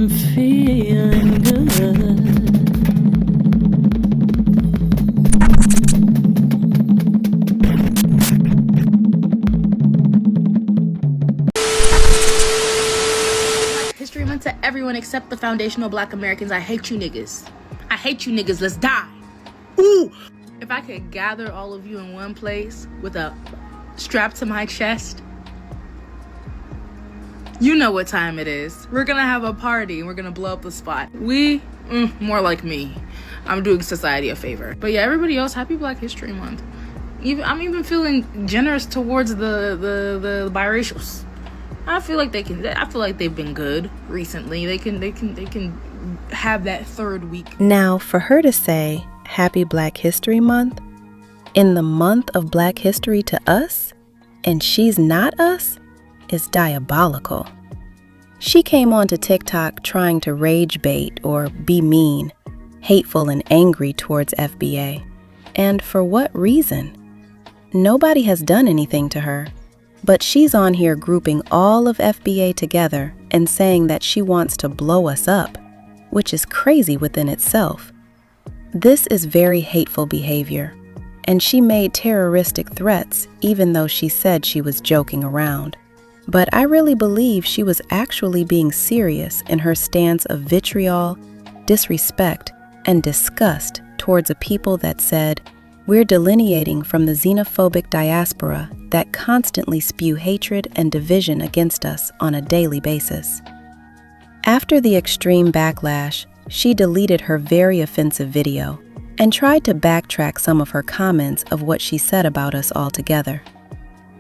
I'm feeling good. History Month to everyone except the foundational Black Americans. I hate you niggas. I hate you niggas. Let's die. Ooh! If I could gather all of you in one place with a strap to my chest, you know what time it is. We're gonna have a party and we're gonna blow up the spot. More like me. I'm doing society a favor. But yeah, everybody else, happy Black History Month. I'm even feeling generous towards the biracials. I feel like they've been good recently. They can have that third week. Now, for her to say happy Black History Month in the month of Black history to us, and she's not us, is diabolical. She came onto TikTok trying to rage bait or be mean, hateful and angry towards FBA. And for what reason? Nobody has done anything to her, but she's on here grouping all of FBA together and saying that she wants to blow us up, which is crazy within itself. This is very hateful behavior, and she made terroristic threats even though she said she was joking around. But I really believe she was actually being serious in her stance of vitriol, disrespect, and disgust towards a people that said, "We're delineating from the xenophobic diaspora that constantly spew hatred and division against us on a daily basis." After the extreme backlash, she deleted her very offensive video and tried to backtrack some of her comments of what she said about us altogether.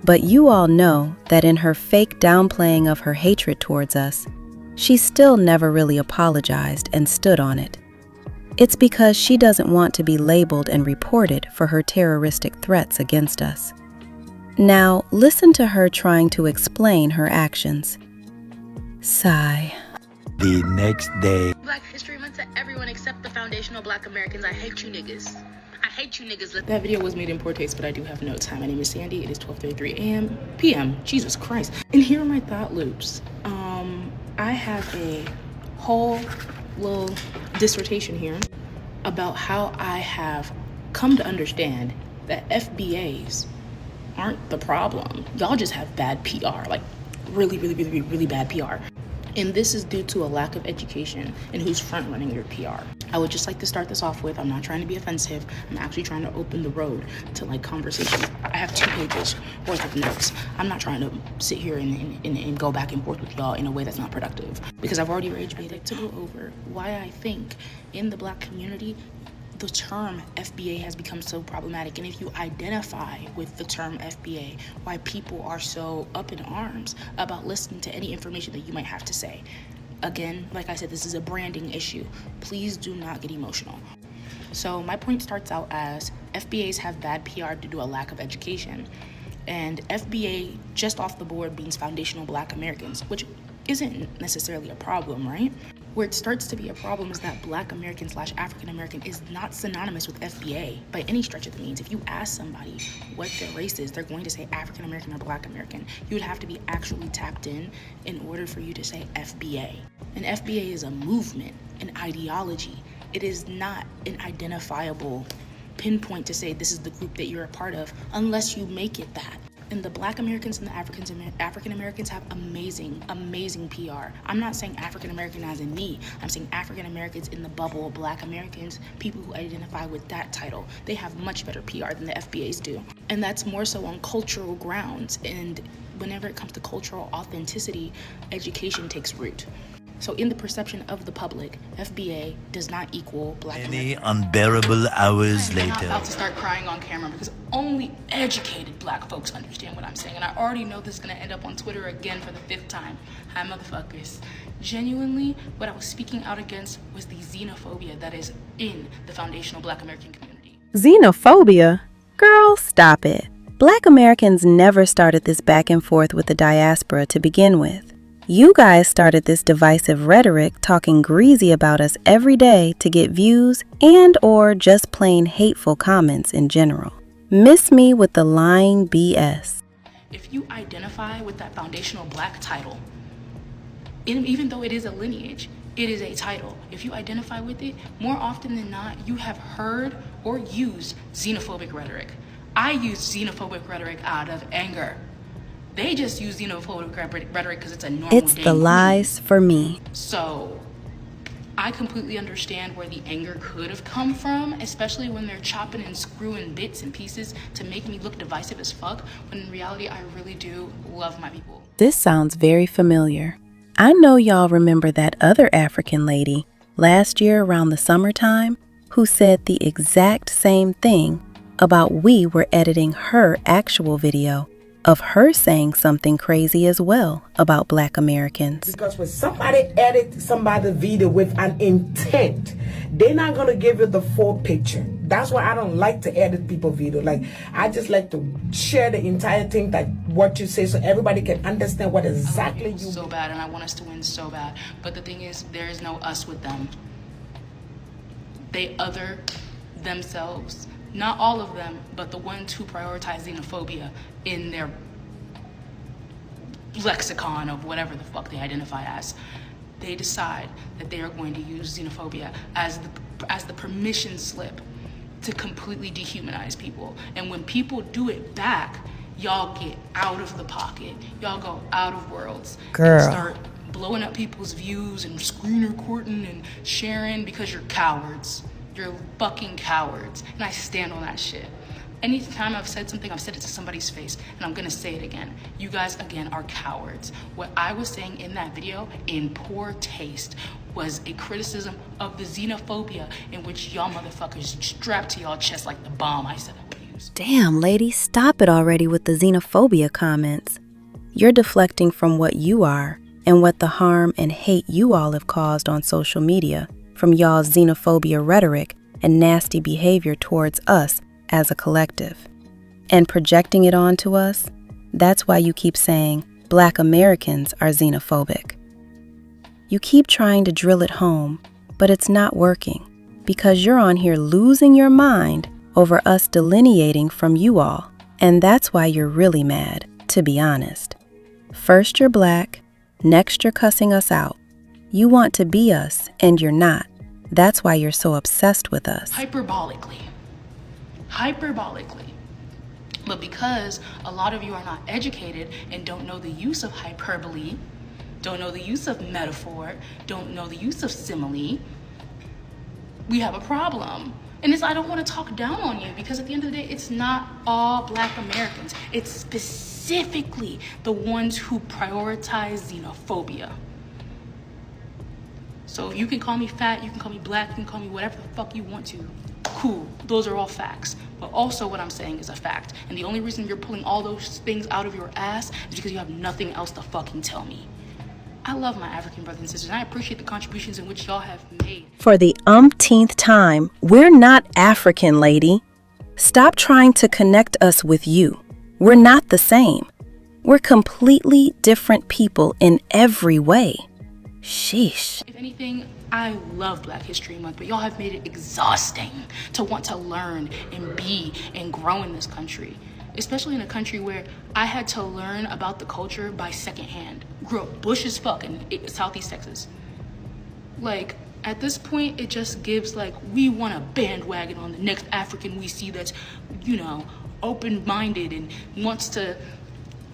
But you all know that in her fake downplaying of her hatred towards us, she still never really apologized and stood on it. It's because she doesn't want to be labeled and reported for her terroristic threats against us. Now, listen to her trying to explain her actions. Sigh. The next day. Black History Month to everyone except the foundational Black Americans. I hate you niggas. I hate you niggas. That video was made in poor taste, but I do have notes. Hi, my name is Sandy. It is 12:33 a.m. p.m. Jesus Christ. And here are my thought loops. I have a whole little dissertation here about how I have come to understand that FBAs aren't the problem. Y'all just have bad PR, like really bad PR. And this is due to a lack of education in who's front running your PR. I would just like to start this off with, I'm not trying to be offensive. I'm actually trying to open the road to like conversation. I have 2 pages worth of notes. I'm not trying to sit here and go back and forth with y'all in a way that's not productive, because I've already rage baited to go over why I think in the Black community, the term FBA has become so problematic. And if you identify with the term FBA, why people are so up in arms about listening to any information that you might have to say. Again, like I said, this is a branding issue. Please do not get emotional. So my point starts out as FBAs have bad PR due to a lack of education. And FBA just off the board means foundational Black Americans, which isn't necessarily a problem, right? Where it starts to be a problem is that Black American / African American is not synonymous with FBA by any stretch of the means. If you ask somebody what their race is, they're going to say African American or Black American. You would have to be actually tapped in order for you to say FBA. And FBA is a movement, an ideology. It is not an identifiable pinpoint to say this is the group that you're a part of unless you make it that. And the Black Americans and the African Americans have amazing PR. I'm not saying African American as in me. I'm saying African Americans in the bubble, Black Americans, people who identify with that title. They have much better PR than the FBAs do. And that's more so on cultural grounds. And whenever it comes to cultural authenticity, education takes root. So in the perception of the public, FBA does not equal Black Many American. unbearable hours I'm later. about to start crying on camera because only educated Black folks understand what I'm saying. And I already know this is going to end up on Twitter again for the 5th time. Hi, motherfuckers. Genuinely, what I was speaking out against was the xenophobia that is in the foundational Black American community. Xenophobia? Girl, stop it. Black Americans never started this back and forth with the diaspora to begin with. You guys started this divisive rhetoric talking greasy about us every day to get views and or just plain hateful comments in general. Miss me with the lying BS. If you identify with that foundational Black title, even though it is a lineage, It is a title. If you identify with it, more often than not, you have heard or used xenophobic rhetoric. I use xenophobic rhetoric out of anger. They just use xenophobic rhetoric because it's a normal It's the lies for me. So I completely understand where the anger could have come from, especially when they're chopping and screwing bits and pieces to make me look divisive as fuck, when in reality, I really do love my people. This sounds very familiar. I know y'all remember that other African lady last year around the summertime who said the exact same thing about we were editing her actual video of her saying something crazy as well about Black Americans. Because when somebody edits somebody's video with an intent, they're not going to give you the full picture. That's why I don't like to edit people's video. Like, I just like to share the entire thing, that what you say, so everybody can understand what exactly you... So bad, and I want us to win so bad. But the thing is, there is no us with them. They other themselves. Not all of them, but the ones who prioritize xenophobia in their lexicon of whatever the fuck they identify as. They decide that they are going to use xenophobia as the permission slip to completely dehumanize people. And when people do it back, y'all get out of the pocket. Y'all go out of worlds. Girl. And start blowing up people's views and screen recording and sharing because you're cowards. You're fucking cowards. And I stand on that shit. Anytime I've said something, I've said it to somebody's face, and I'm gonna say it again. You guys, again, are cowards. What I was saying in that video, in poor taste, was a criticism of the xenophobia in which y'all motherfuckers strapped to y'all chest like the bomb I said I would use. Damn, lady, stop it already with the xenophobia comments. You're deflecting from what you are and what the harm and hate you all have caused on social media from y'all's xenophobia rhetoric and nasty behavior towards us as a collective. And projecting it onto us, that's why you keep saying Black Americans are xenophobic. You keep trying to drill it home, but it's not working because you're on here losing your mind over us delineating from you all. And that's why you're really mad, to be honest. First you're Black, next you're cussing us out. You want to be us, and you're not. That's why you're so obsessed with us. Hyperbolically. But because a lot of you are not educated and don't know the use of hyperbole, don't know the use of metaphor, don't know the use of simile, we have a problem. And I don't want to talk down on you, because at the end of the day, it's not all Black Americans. It's specifically the ones who prioritize xenophobia. So you can call me fat, you can call me Black, you can call me whatever the fuck you want to. Cool, those are all facts. But also what I'm saying is a fact. And the only reason you're pulling all those things out of your ass is because you have nothing else to fucking tell me. I love my African brothers and sisters, and I appreciate the contributions in which y'all have made. For the umpteenth time, we're not African, lady. Stop trying to connect us with you. We're not the same. We're completely different people in every way. Sheesh. If anything, I love Black History Month, but y'all have made it exhausting to want to learn and be and grow in this country. Especially in a country where I had to learn about the culture by secondhand. Grew up bush as fuck in Southeast Texas. Like, at this point, it just gives like, we want a bandwagon on the next African we see that's, you know, open-minded and wants to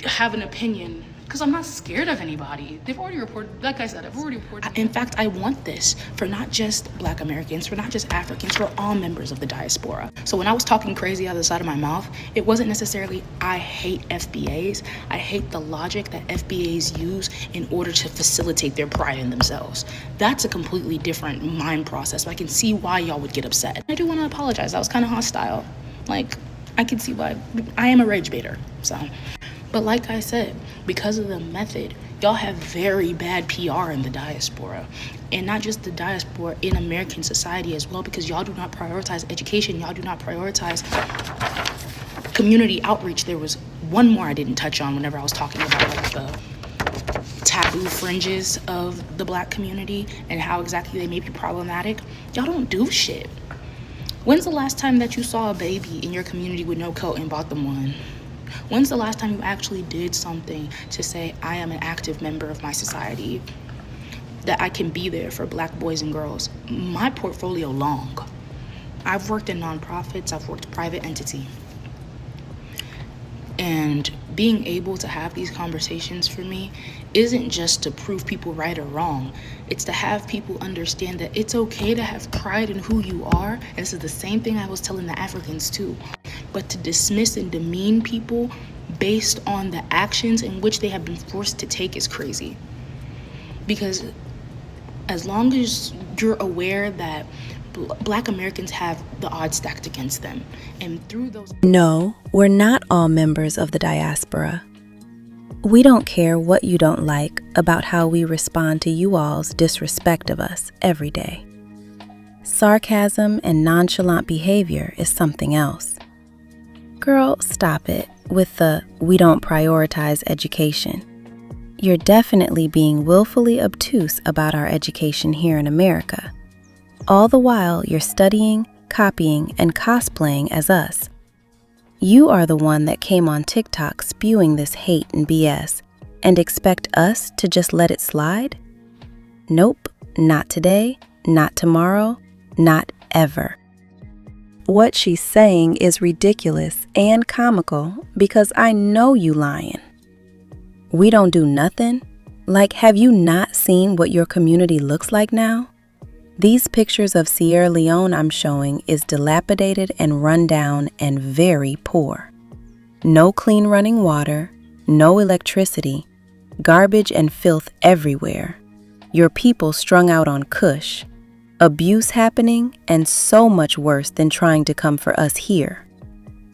have an opinion. Because I'm not scared of anybody. They've already reported, like I said, I've already reported. In fact, I want this for not just Black Americans, for not just Africans, for all members of the diaspora. So when I was talking crazy out of the side of my mouth, it wasn't necessarily I hate FBAs. I hate the logic that FBAs use in order to facilitate their pride in themselves. That's a completely different mind process, but I can see why y'all would get upset. I do want to apologize. That was kind of hostile. Like, I can see why. I am a rage baiter, so. But like I said, because of the method, y'all have very bad PR in the diaspora. And not just the diaspora, in American society as well, because y'all do not prioritize education. Y'all do not prioritize community outreach. There was one more I didn't touch on whenever I was talking about like the taboo fringes of the Black community and how exactly they may be problematic. Y'all don't do shit. When's the last time that you saw a baby in your community with no coat and bought them one? When's the last time you actually did something to say, I am an active member of my society? that I can be there for Black boys and girls. My portfolio long. I've worked in nonprofits, I've worked private entity. And being able to have these conversations for me isn't just to prove people right or wrong. It's to have people understand that it's okay to have pride in who you are. And this is the same thing I was telling the Africans too. But to dismiss and demean people based on the actions in which they have been forced to take is crazy. Because as long as you're aware that Black Americans have the odds stacked against them, and through those... No, we're not all members of the diaspora. We don't care what you don't like about how we respond to you all's disrespect of us every day. Sarcasm and nonchalant behavior is something else. Girl, stop it with the "we don't prioritize education." You're definitely being willfully obtuse about our education here in America. All the while you're studying, copying, and cosplaying as us. You are the one that came on TikTok spewing this hate and BS and expect us to just let it slide? Nope, not today, not tomorrow, not ever. What she's saying is ridiculous and comical because I know you lying. We don't do nothing? Like, have you not seen what your community looks like now? These pictures of Sierra Leone I'm showing is dilapidated and run down and very poor. No clean running water, no electricity, garbage and filth everywhere. Your people strung out on kush, abuse happening, and so much worse than trying to come for us here.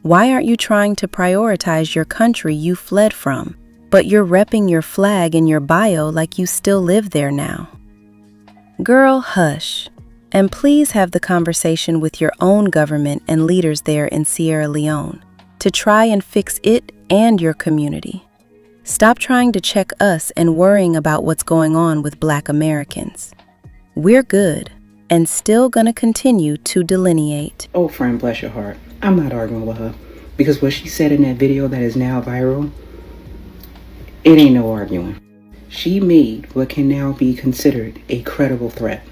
Why aren't you trying to prioritize your country you fled from, but you're repping your flag in your bio like you still live there now? Girl, hush, and please have the conversation with your own government and leaders there in Sierra Leone to try and fix it and your community. Stop trying to check us and worrying about what's going on with Black Americans. We're good and still gonna continue to delineate. Oh, friend, bless your heart. I'm not arguing with her because what she said in that video that is now viral, it ain't no arguing. She made what can now be considered a credible threat.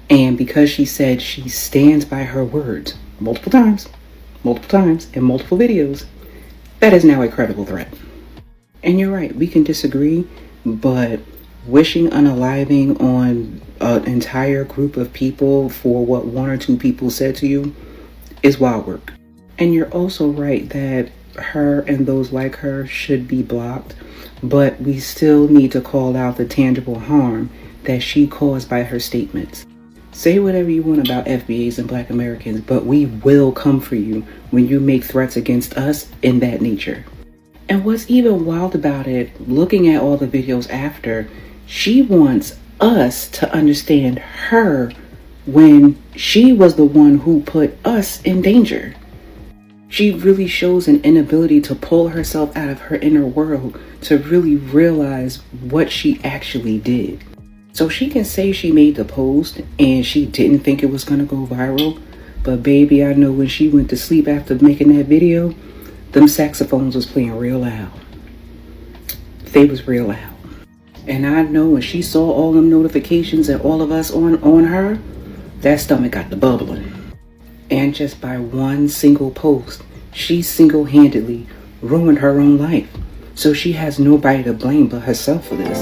And because she said she stands by her words multiple times, in multiple videos, that is now a credible threat. And you're right, we can disagree, but wishing unaliving on an entire group of people for what one or two people said to you is wild work. And you're also right that her and those like her should be blocked, but we still need to call out the tangible harm that she caused by her statements. Say whatever you want about FBAs and Black Americans, but we will come for you when you make threats against us in that nature. And what's even wild about it, looking at all the videos after, she wants us to understand her when she was the one who put us in danger. She really shows an inability to pull herself out of her inner world to really realize what she actually did. So she can say she made the post and she didn't think it was going to go viral, but baby, I know when she went to sleep after making that video, them saxophones was playing real loud. They was real loud. And I know when she saw all them notifications and all of us on her, that stomach got the bubbling. And just by one single post, she single-handedly ruined her own life. So she has nobody to blame but herself for this.